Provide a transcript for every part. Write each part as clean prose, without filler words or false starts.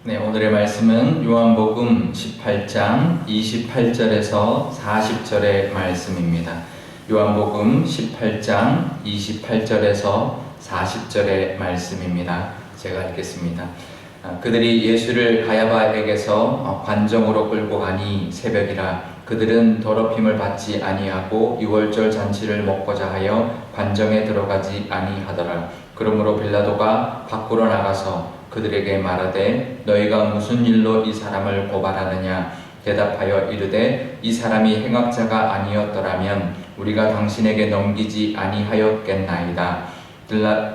네, 오늘의 말씀은 요한복음 18장 28절에서 40절의 말씀입니다. 요한복음 18장 28절에서 40절의 말씀입니다. 제가 읽겠습니다. 그들이 예수를 가야바에게서 관정으로 끌고 가니 새벽이라. 그들은 더럽힘을 받지 아니하고 유월절 잔치를 먹고자 하여 관정에 들어가지 아니하더라. 그러므로 빌라도가 밖으로 나가서 그들에게 말하되 너희가 무슨 일로 이 사람을 고발하느냐. 대답하여 이르되 이 사람이 행악자가 아니었더라면 우리가 당신에게 넘기지 아니하였겠나이다.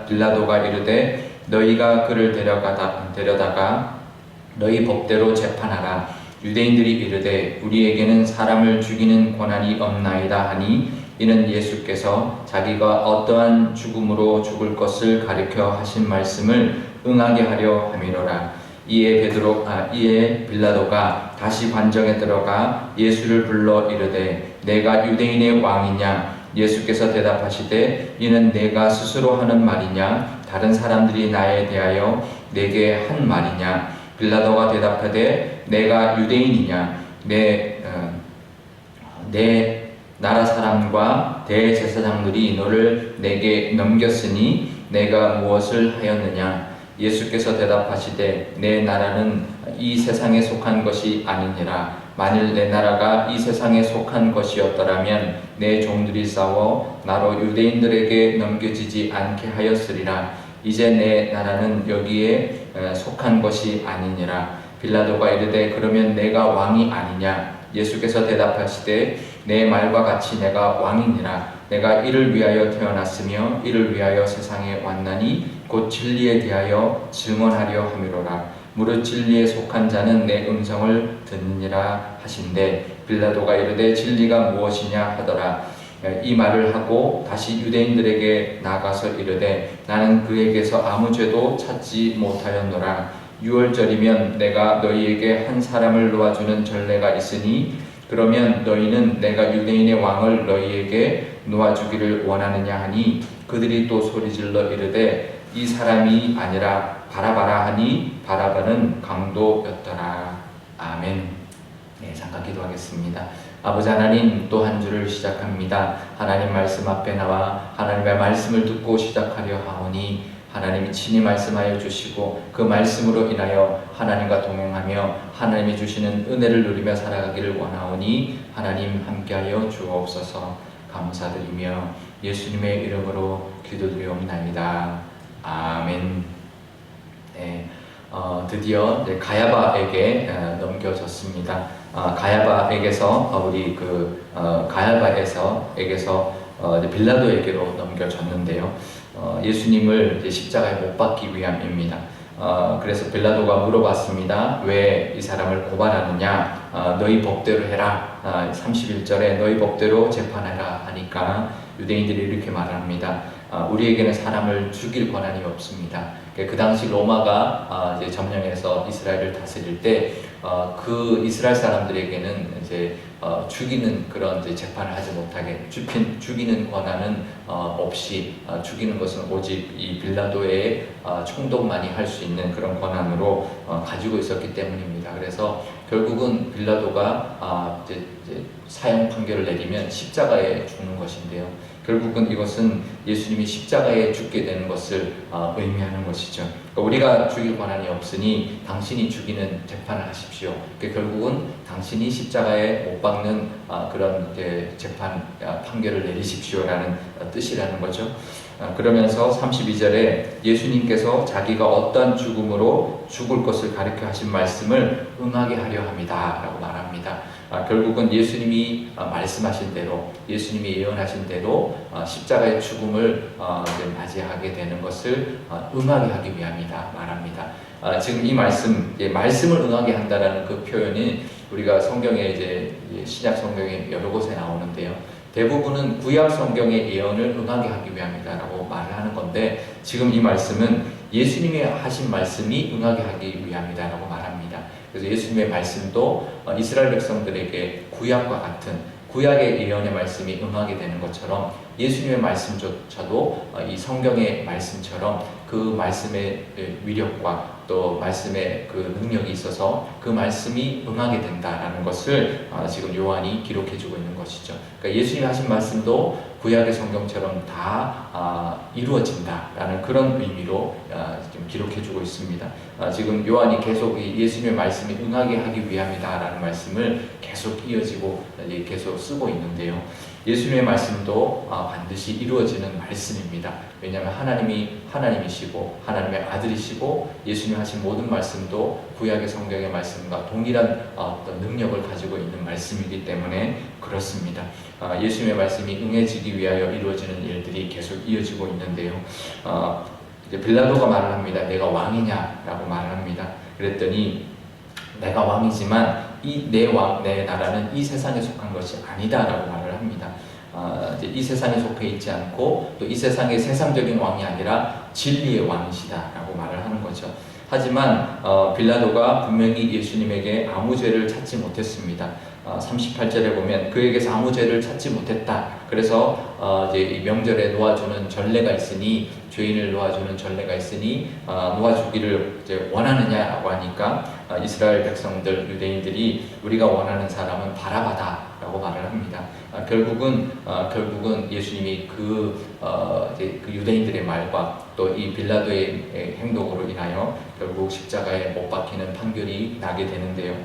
빌라도가 이르되 너희가 그를 데려다가 너희 법대로 재판하라. 유대인들이 이르되 우리에게는 사람을 죽이는 권한이 없나이다 하니 이는 예수께서 자기가 어떠한 죽음으로 죽을 것을 가리켜 하신 말씀을 응하게 하려 함이로라. 이에 빌라도가 다시 관정에 들어가 예수를 불러 이르되 내가 유대인의 왕이냐. 예수께서 대답하시되 이는 내가 스스로 하는 말이냐 다른 사람들이 나에 대하여 내게 한 말이냐. 빌라도가 대답하되 내가 유대인이냐. 내 나라 사람과 대제사장들이 너를 내게 넘겼으니 내가 무엇을 하였느냐. 예수께서 대답하시되 내 나라는 이 세상에 속한 것이 아니니라. 만일 내 나라가 이 세상에 속한 것이었더라면 내 종들이 싸워 나로 유대인들에게 넘겨지지 않게 하였으리라. 이제 내 나라는 여기에 속한 것이 아니니라. 빌라도가 이르되 그러면 내가 왕이 아니냐. 예수께서 대답하시되 내 말과 같이 내가 왕이니라. 내가 이를 위하여 태어났으며 이를 위하여 세상에 왔나니 곧 진리에 대하여 증언하려 함이로라. 무릇 진리에 속한 자는 내 음성을 듣느니라 하신대. 빌라도가 이르되 진리가 무엇이냐 하더라. 이 말을 하고 다시 유대인들에게 나가서 이르되 나는 그에게서 아무 죄도 찾지 못하였노라. 유월절이면 내가 너희에게 한 사람을 놓아주는 전례가 있으니 그러면 너희는 내가 유대인의 왕을 너희에게 놓아주기를 원하느냐 하니 그들이 또 소리질러 이르되 이 사람이 아니라 바라바라 하니 바라바는 강도였더라. 아멘. 네, 잠깐 기도하겠습니다. 아버지 하나님, 또 한 주를 시작합니다. 하나님 말씀 앞에 나와 하나님의 말씀을 듣고 시작하려 하오니 하나님이 친히 말씀하여 주시고 그 말씀으로 인하여 하나님과 동행하며 하나님이 주시는 은혜를 누리며 살아가기를 원하오니 하나님 함께하여 주옵소서. 감사드리며 예수님의 이름으로 기도드리옵나이다. 아멘. 네, 드디어 가야바에게 넘겨졌습니다. 가야바에게서 우리 가야바에게서 빌라도에게로 넘겨졌는데요. 예수님을 십자가에 못 박기 위함입니다. 그래서 빌라도가 물어봤습니다. 왜 이 사람을 고발하느냐? 너희 법대로 해라. 31절에 너희 법대로 재판해라 하니까 유대인들이 이렇게 말합니다. 우리에게는 사람을 죽일 권한이 없습니다. 그 당시 로마가 이제 점령해서 이스라엘을 다스릴 때 그 이스라엘 사람들에게는 이제 죽이는 그런 이제 재판을 하지 못하게 죽이는 권한은 없이 죽이는 것은 오직 이 빌라도의 총독만이 할 수 있는 그런 권한으로 가지고 있었기 때문입니다. 그래서 결국은 빌라도가 이제 사형 판결을 내리면 십자가에 죽는 것인데요. 결국은 이것은 예수님이 십자가에 죽게 되는 것을 의미하는 것이죠. 그러니까 우리가 죽일 권한이 없으니 당신이 죽이는 재판을 하십시오. 그러니까 결국은 당신이 십자가에 못 박는 그런 재판 판결을 내리십시오라는 뜻이라는 거죠. 그러면서 32절에 예수님께서 자기가 어떤 죽음으로 죽을 것을 가르쳐 하신 말씀을 응하게 하려 합니다 라고 말합니다. 결국은 예수님이 말씀하신 대로, 예수님이 예언하신 대로 십자가의 죽음을 맞이하게 되는 것을 응하게 하기 위함이다 말합니다. 지금 이 말씀을 응하게 한다라는 그 표현이 우리가 성경에 이제 신약 성경에 여러 곳에 나오는데요. 대부분은 구약 성경의 예언을 응하게 하기 위함이다라고 말을 하는 건데 지금 이 말씀은 예수님이 하신 말씀이 응하게 하기 위함이다라고 말합니다. 그래서 예수님의 말씀도 이스라엘 백성들에게 구약과 같은 구약의 예언의 말씀이 응하게 되는 것처럼 예수님의 말씀조차도 이 성경의 말씀처럼 그 말씀의 위력과 또 말씀의 그 능력이 있어서 그 말씀이 응하게 된다라는 것을 지금 요한이 기록해주고 있는 것이죠. 그러니까 예수님이 하신 말씀도 구약의 성경처럼 다 이루어진다라는 그런 의미로 지금 기록해주고 있습니다. 지금 요한이 계속 예수님의 말씀이 응하게 하기 위함이다라는 말씀을 계속 이어지고 계속 쓰고 있는데요. 예수님의 말씀도 반드시 이루어지는 말씀입니다. 왜냐하면 하나님이 하나님이시고 하나님의 아들이시고 예수님이 하신 모든 말씀도 구약의 성경의 말씀과 동일한 어떤 능력을 가지고 있는 말씀이기 때문에 그렇습니다. 예수님의 말씀이 응해지기 위하여 이루어지는 일들이 계속 이어지고 있는데요. 이제 빌라도가 말을 합니다. 내가 왕이냐라고 말을 합니다. 그랬더니 내가 왕이지만 내 나라는 이 세상에 속한 것이 아니다라고 말을 합니다. 이제 이 세상에 속해 있지 않고 또 이 세상의 세상적인 왕이 아니라 진리의 왕이시다라고 말을 하는 거죠. 하지만 빌라도가 분명히 예수님에게 아무 죄를 찾지 못했습니다. 38절에 보면 그에게서 아무 죄를 찾지 못했다. 그래서 이제 이 명절에 놓아주는 전례가 있으니 죄인을 놓아주는 전례가 있으니 놓아주기를 이제 원하느냐라고 하니까 이스라엘 백성들 유대인들이 우리가 원하는 사람은 바라바다라고 말을 합니다. 결국은 예수님이 이제 그 유대인들의 말과 또 이 빌라도의 행동으로 인하여 결국 십자가에 못 박히는 판결이 나게 되는데요.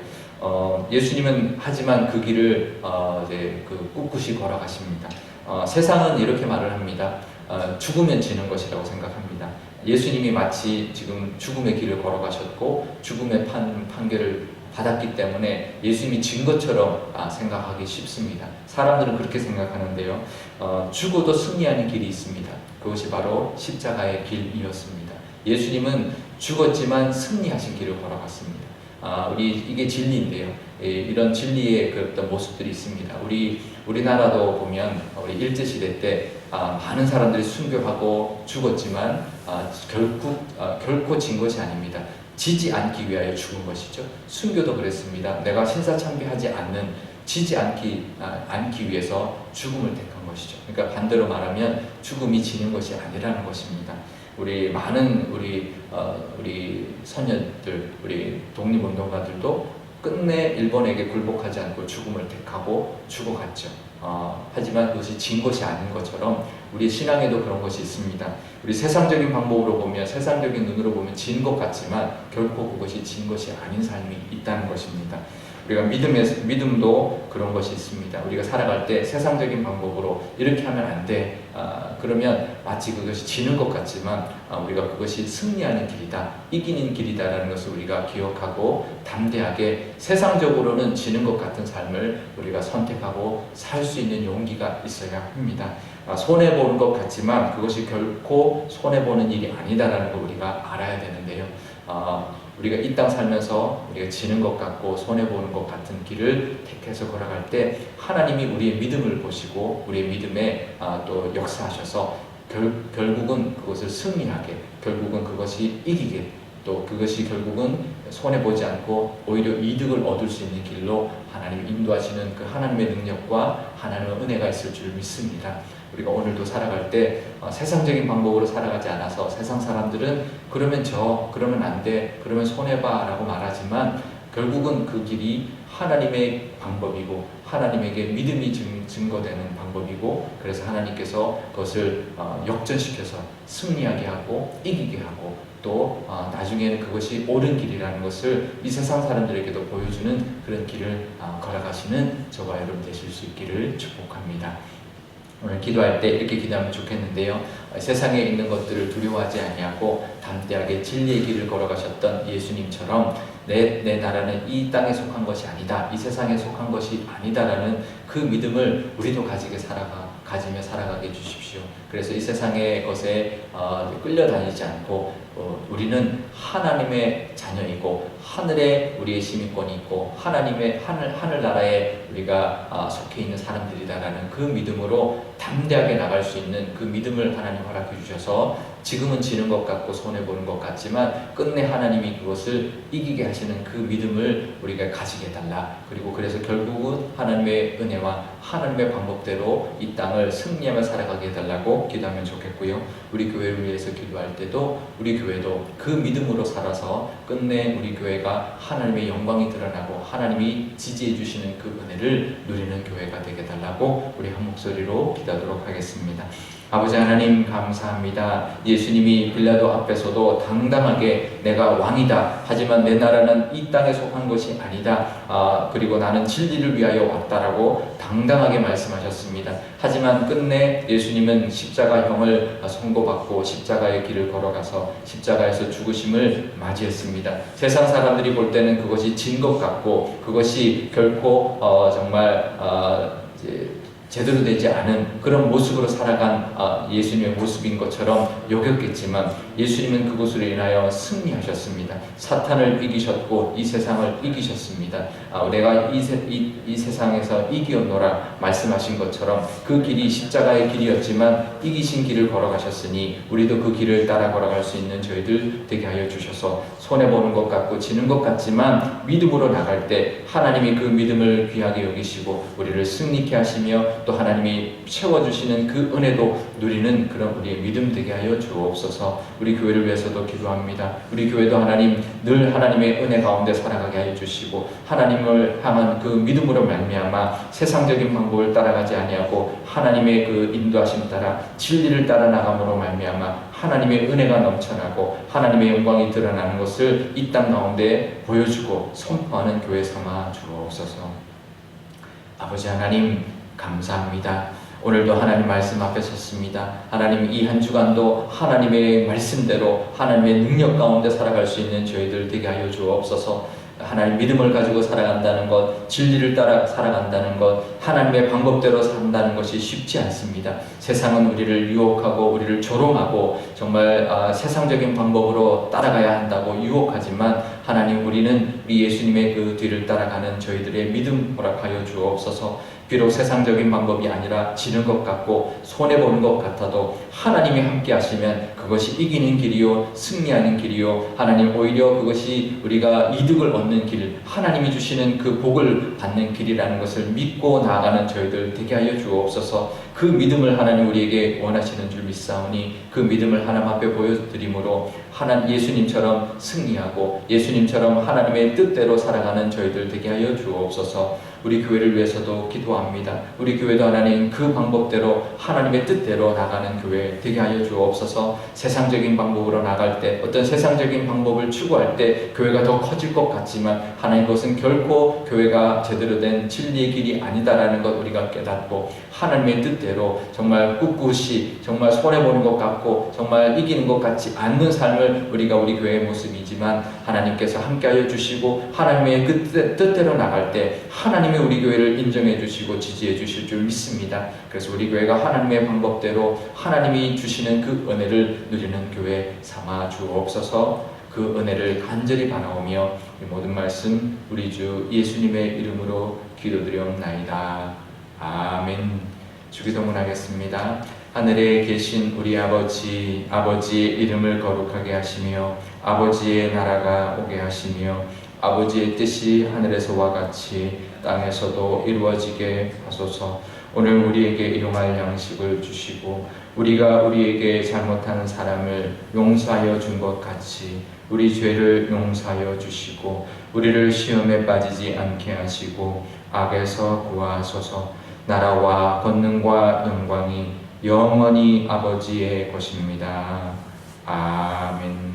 예수님은 하지만 그 길을 이제 꿋꿋이 걸어가십니다. 세상은 이렇게 말을 합니다. 죽으면 지는 것이라고 생각합니다. 예수님이 마치 지금 죽음의 길을 걸어가셨고 죽음의 판결을 받았기 때문에 예수님이 진 것처럼 생각하기 쉽습니다. 사람들은 그렇게 생각하는데요. 죽어도 승리하는 길이 있습니다. 그것이 바로 십자가의 길이었습니다. 예수님은 죽었지만 승리하신 길을 걸어갔습니다. 이게 진리인데요. 이런 진리의 그 어떤 모습들이 있습니다. 우리나라도 보면 우리 일제시대 때 많은 사람들이 순교하고 죽었지만 결코 진 것이 아닙니다. 지지 않기 위하여 죽은 것이죠. 순교도 그랬습니다. 내가 신사참배하지 않는 지지 않기 위해서 죽음을 택한 것이죠. 그러니까 반대로 말하면 죽음이 지는 것이 아니라는 것입니다. 우리 많은 우리 선녀들, 우리 독립운동가들도 끝내 일본에게 굴복하지 않고 죽음을 택하고 죽어갔죠. 하지만 그것이 진 것이 아닌 것처럼 우리 신앙에도 그런 것이 있습니다. 우리 세상적인 방법으로 보면, 세상적인 눈으로 보면 진 것 같지만 결코 그것이 진 것이 아닌 삶이 있다는 것입니다. 우리가 믿음도 그런 것이 있습니다. 우리가 살아갈 때 세상적인 방법으로 이렇게 하면 안 돼. 그러면 마치 그것이 지는 것 같지만 우리가 그것이 승리하는 길이다, 이기는 길이다라는 것을 우리가 기억하고 담대하게 세상적으로는 지는 것 같은 삶을 우리가 선택하고 살 수 있는 용기가 있어야 합니다. 손해보는 것 같지만 그것이 결코 손해보는 일이 아니다라는 걸 우리가 알아야 되는데요. 우리가 이 땅 살면서 우리가 지는 것 같고 손해보는 것 같은 길을 택해서 걸어갈 때 하나님이 우리의 믿음을 보시고 우리의 믿음에 또 역사하셔서 결국은 그것을 승리하게, 결국은 그것이 이기게, 또 그것이 결국은 손해보지 않고 오히려 이득을 얻을 수 있는 길로 하나님이 인도하시는 그 하나님의 능력과 하나님의 은혜가 있을 줄 믿습니다. 우리가 오늘도 살아갈 때 세상적인 방법으로 살아가지 않아서 세상 사람들은 그러면 안 돼, 그러면 손해봐 라고 말하지만 결국은 그 길이 하나님의 방법이고 하나님에게 믿음이 증거되는 방법이고, 그래서 하나님께서 그것을 역전시켜서 승리하게 하고 이기게 하고 또 나중에는 그것이 옳은 길이라는 것을 이 세상 사람들에게도 보여주는 그런 길을 걸어가시는 저와 여러분 되실 수 있기를 축복합니다. 오늘 기도할 때 이렇게 기도하면 좋겠는데요. 세상에 있는 것들을 두려워하지 아니하고 담대하게 진리의 길을 걸어가셨던 예수님처럼 내 나라는 이 땅에 속한 것이 아니다, 이 세상에 속한 것이 아니다라는 그 믿음을 우리도 가지며 살아가게 해주십시오. 그래서 이 세상의 것에 끌려다니지 않고 우리는 하나님의 자녀이고 하늘에 우리의 시민권이 있고 하나님의 하늘나라에 우리가 속해 있는 사람들이다라는 그 믿음으로 담대하게 나갈 수 있는 그 믿음을 하나님 허락해 주셔서 지금은 지는 것 같고 손해보는 것 같지만 끝내 하나님이 그것을 이기게 하시는 그 믿음을 우리가 가지게 해달라. 그리고 그래서 결국은 하나님의 은혜와 하나님의 방법대로 이 땅을 승리하며 살아가게 해달라고 기도하면 좋겠고요. 우리 교회를 위해서 기도할 때도 우리 교회도 그 믿음으로 살아서 끝내 우리 교회가 하나님의 영광이 드러나고 하나님이 지지해 주시는 그 은혜를 누리는 교회가 되게 해달라고 우리 한 목소리로 기도하도록 하겠습니다. 아버지 하나님 감사합니다. 예수님이 빌라도 앞에서도 당당하게 내가 왕이다. 하지만 내 나라는 이 땅에 속한 것이 아니다. 그리고 나는 진리를 위하여 왔다라고 당당하게 말씀하셨습니다. 하지만 끝내 예수님은 십자가형을 선고받고 십자가의 길을 걸어가서 십자가에서 죽으심을 맞이했습니다. 세상 사람들이 볼 때는 그것이 진 것 같고 그것이 결코 정말 제대로 되지 않은 그런 모습으로 살아간 예수님의 모습인 것처럼 여겼겠지만 예수님은 그것으로 인하여 승리하셨습니다. 사탄을 이기셨고 이 세상을 이기셨습니다. 내가 이 세상에서 이기었노라 말씀하신 것처럼 그 길이 십자가의 길이었지만 이기신 길을 걸어가셨으니 우리도 그 길을 따라 걸어갈 수 있는 저희들 되게 하여 주셔서 손해보는 것 같고 지는 것 같지만 믿음으로 나갈 때 하나님이 그 믿음을 귀하게 여기시고 우리를 승리케 하시며 또 하나님이 채워주시는 그 은혜도 누리는 그런 우리의 믿음 되게 하여 주옵소서. 우리 교회를 위해서도 기도합니다. 우리 교회도 하나님 늘 하나님의 은혜 가운데 살아가게 하여 주시고 하나님을 향한 그 믿음으로 말미암아 세상적인 방법을 따라가지 아니하고 하나님의 그 인도하심 따라 진리를 따라 나감으로 말미암아 하나님의 은혜가 넘쳐나고 하나님의 영광이 드러나는 것을 이 땅 가운데 보여주고 선포하는 교회 삼아 주옵소서. 아버지 하나님 감사합니다. 오늘도 하나님 말씀 앞에 섰습니다. 하나님 이 한 주간도 하나님의 말씀대로 하나님의 능력 가운데 살아갈 수 있는 저희들 되게 하여 주옵소서. 하나님 믿음을 가지고 살아간다는 것, 진리를 따라 살아간다는 것, 하나님의 방법대로 산다는 것이 쉽지 않습니다. 세상은 우리를 유혹하고 우리를 조롱하고 정말 세상적인 방법으로 따라가야 한다고 유혹하지만 하나님 우리는 우리 예수님의 그 뒤를 따라가는 저희들의 믿음 허락하여 주옵소서. 비록 세상적인 방법이 아니라 지는 것 같고 손해보는 것 같아도 하나님이 함께 하시면 그것이 이기는 길이요 승리하는 길이요 하나님 오히려 그것이 우리가 이득을 얻는 길 하나님이 주시는 그 복을 받는 길이라는 것을 믿고 나아가는 저희들 되게 하여 주옵소서. 그 믿음을 하나님 우리에게 원하시는 줄 믿사오니 그 믿음을 하나님 앞에 보여드림으로 예수님처럼 승리하고 예수님처럼 하나님의 뜻대로 살아가는 저희들 되게 하여 주옵소서. 우리 교회를 위해서도 기도합니다. 우리 교회도 하나님 그 방법대로 하나님의 뜻대로 나가는 교회 되게 하여 주옵소서. 세상적인 방법으로 나갈 때 어떤 세상적인 방법을 추구할 때 교회가 더 커질 것 같지만 하나님 그것은 결코 교회가 제대로 된 진리의 길이 아니다라는 것 우리가 깨닫고 하나님의 뜻대로 정말 꿋꿋이 정말 손해보는 것 같고 정말 이기는 것 같지 않는 삶을 우리가 우리 교회의 모습이지만 하나님께서 함께하여 주시고 하나님의 그 뜻대로 나갈 때 하나님의 우리 교회를 인정해 주시고 지지해 주실 줄 믿습니다. 그래서 우리 교회가 하나님의 방법대로 하나님이 주시는 그 은혜를 누리는 교회 삼아 주옵소서. 그 은혜를 간절히 바라오며 이 모든 말씀 우리 주 예수님의 이름으로 기도드리옵나이다. 아멘. 주기도문하겠습니다. 하늘에 계신 우리 아버지, 아버지의 이름을 거룩하게 하시며 아버지의 나라가 오게 하시며 아버지의 뜻이 하늘에서와 같이 땅에서도 이루어지게 하소서. 오늘 우리에게 일용할 양식을 주시고 우리가 우리에게 잘못하는 사람을 용서하여 준 것 같이 우리 죄를 용서하여 주시고 우리를 시험에 빠지지 않게 하시고 악에서 구하소서. 나라와 권능과 영광이 영원히 아버지의 것입니다. 아멘.